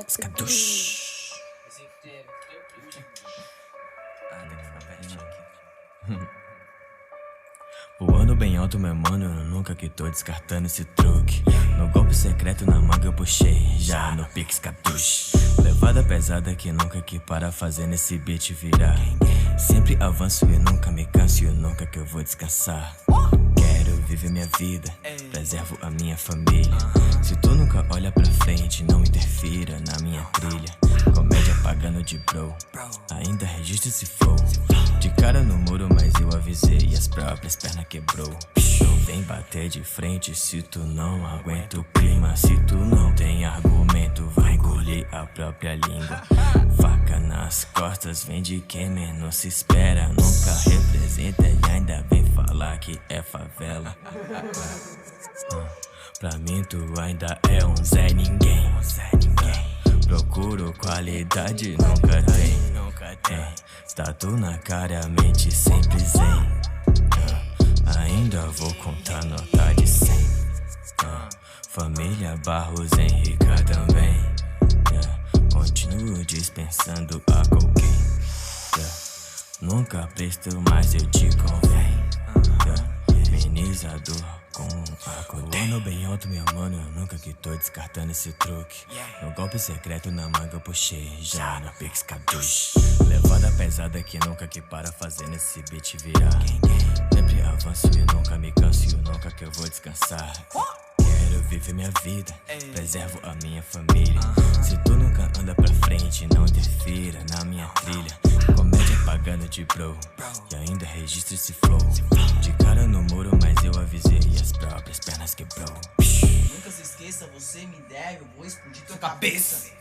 Escadush. Ah, tem que ficar pertinho aqui. Voando bem alto, meu mano, eu nunca que tô descartando esse truque. No golpe secreto na manga eu puxei, já no pique escadush. Levada pesada que nunca que para fazendo esse beat virar. Sempre avanço e nunca me canso e nunca que eu vou descansar. Quero viver minha vida, preservo a minha família. Se tu nunca olha pra frente, não interfira na minha trilha. Comédia pagando de bro, ainda registra esse flow. De cara no muro, mas eu avisei e as próprias pernas quebrou. Não vem bater de frente se tu não aguenta o clima. Se tu não tem argumento, vai engolir a própria língua. Faca nas costas, vem de quem menos se espera. Nunca representa e ainda vem falar que é favela. Pra mim tu ainda é um Zé Ninguém. Procuro qualidade, nunca tem. Tatu na cara, mente sempre zen. Ainda vou contar nota de 100. Família Barros Henrica também. Continuo dispensando a cocaine. Nunca presto, mas eu te convém. Minimizador com a coluna bem alto, meu mano, eu nunca que tô descartando esse truque. No golpe secreto na manga eu puxei, já no pique escadush. Levada pesada que nunca que para fazendo esse beat virar. Sempre avanço e nunca me canso e nunca que eu vou descansar. Quero viver minha vida, preservo a minha família. Se tu nunca anda pra frente, não interfira na minha trilha. Comédia pagando de bro, e ainda registra esse flow. De cara no muro, mas eu avisei e as próprias pernas quebrou. Nunca se esqueça, você me deve, eu vou explodir tua cabeça.